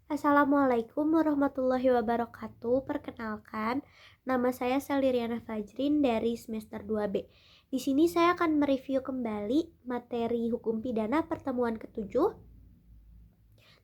Assalamualaikum warahmatullahi wabarakatuh. Perkenalkan, nama saya Seliriana Fajrin dari semester 2B. Di sini saya akan mereview kembali materi hukum pidana pertemuan ke-7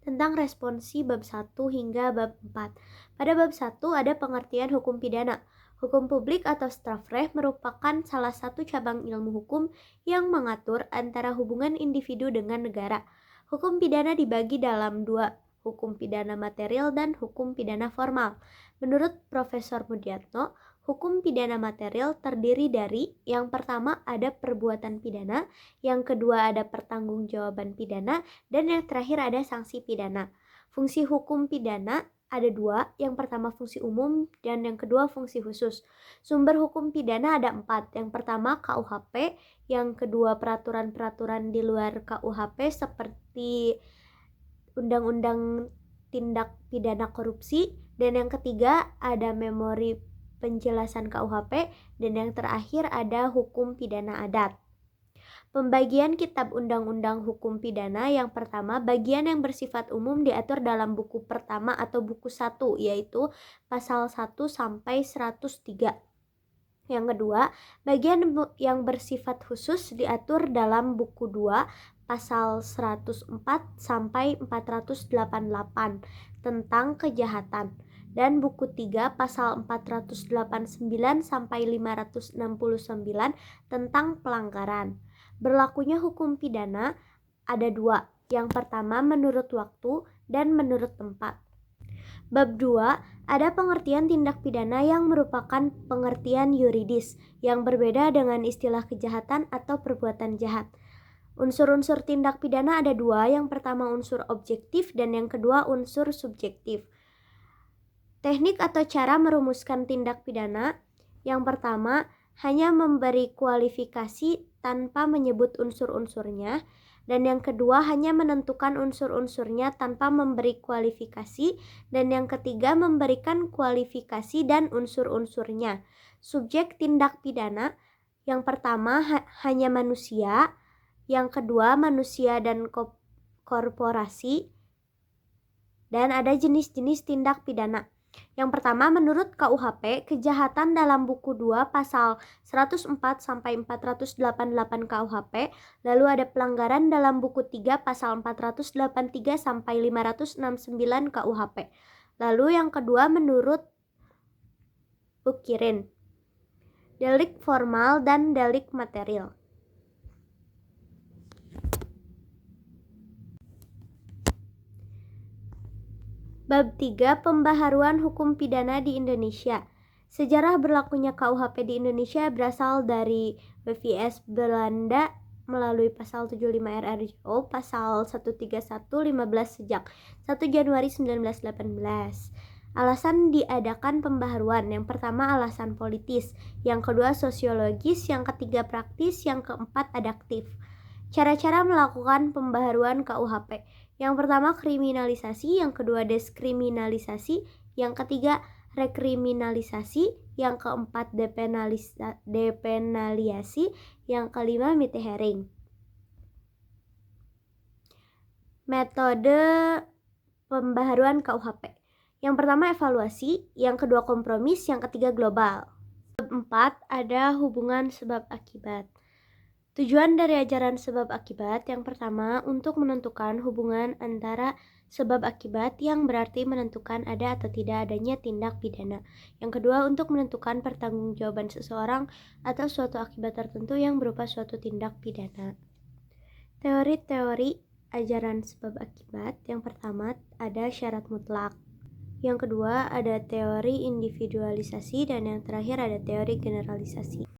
tentang responsi bab 1 hingga bab 4. Pada bab 1 ada pengertian hukum pidana. Hukum publik atau strafrecht merupakan salah satu cabang ilmu hukum yang mengatur antara hubungan individu dengan negara. Hukum pidana dibagi dalam dua, hukum pidana material dan hukum pidana formal. Menurut Profesor Mudyatno, hukum pidana material terdiri dari yang pertama ada perbuatan pidana, yang kedua ada pertanggungjawaban pidana, dan yang terakhir ada sanksi pidana. Fungsi hukum pidana ada dua, yang pertama fungsi umum dan yang kedua fungsi khusus. Sumber hukum pidana ada 4. Yang pertama KUHP, yang kedua peraturan-peraturan di luar KUHP seperti Undang-Undang Tindak Pidana Korupsi, dan yang ketiga ada memori penjelasan KUHP, dan yang terakhir ada hukum pidana adat. Pembagian kitab undang-undang hukum pidana yang pertama, bagian yang bersifat umum diatur dalam buku pertama atau buku 1, yaitu pasal 1 sampai 103. Yang kedua, bagian yang bersifat khusus diatur dalam buku 2, pasal 104 sampai 488 tentang kejahatan, dan buku 3 pasal 489 sampai 569 tentang pelanggaran. Berlakunya hukum pidana ada dua. Yang pertama menurut waktu dan menurut tempat. Bab 2 ada pengertian tindak pidana yang merupakan pengertian yuridis yang berbeda dengan istilah kejahatan atau perbuatan jahat. Unsur-unsur tindak pidana ada dua, yang pertama unsur objektif dan yang kedua unsur subjektif. Teknik atau cara merumuskan tindak pidana, yang pertama hanya memberi kualifikasi tanpa menyebut unsur-unsurnya, dan yang kedua hanya menentukan unsur-unsurnya tanpa memberi kualifikasi, dan yang ketiga memberikan kualifikasi dan unsur-unsurnya. Subjek tindak pidana, yang pertama hanya manusia, yang kedua manusia dan korporasi, dan ada jenis-jenis tindak pidana. Yang pertama menurut KUHP, kejahatan dalam buku 2 pasal 104 sampai 488 KUHP, lalu ada pelanggaran dalam buku 3 pasal 483 sampai 569 KUHP. Lalu yang kedua menurut Ukirin, delik formal dan delik material. Bab 3 Pembaharuan Hukum Pidana di Indonesia. Sejarah berlakunya KUHP di Indonesia berasal dari WVS Belanda melalui pasal 75 RRJO, pasal 131 15 sejak 1 Januari 1918. Alasan diadakan pembaharuan, yang pertama alasan politis, yang kedua sosiologis, yang ketiga praktis, yang keempat adaptif. Cara-cara melakukan pembaharuan KUHP. Yang pertama kriminalisasi, yang kedua deskriminalisasi, yang ketiga rekriminalisasi, yang keempat depenalisasi, yang kelima mitehering. Metode pembaharuan KUHP. Yang pertama evaluasi, yang kedua kompromis, yang ketiga global. Bab 4 ada hubungan sebab akibat. Tujuan dari ajaran sebab akibat, yang pertama untuk menentukan hubungan antara sebab akibat, yang berarti menentukan ada atau tidak adanya tindak pidana. Yang kedua untuk menentukan pertanggungjawaban seseorang atau suatu akibat tertentu yang berupa suatu tindak pidana. Teori-teori ajaran sebab akibat, yang pertama ada syarat mutlak, yang kedua ada teori individualisasi, dan yang terakhir ada teori generalisasi.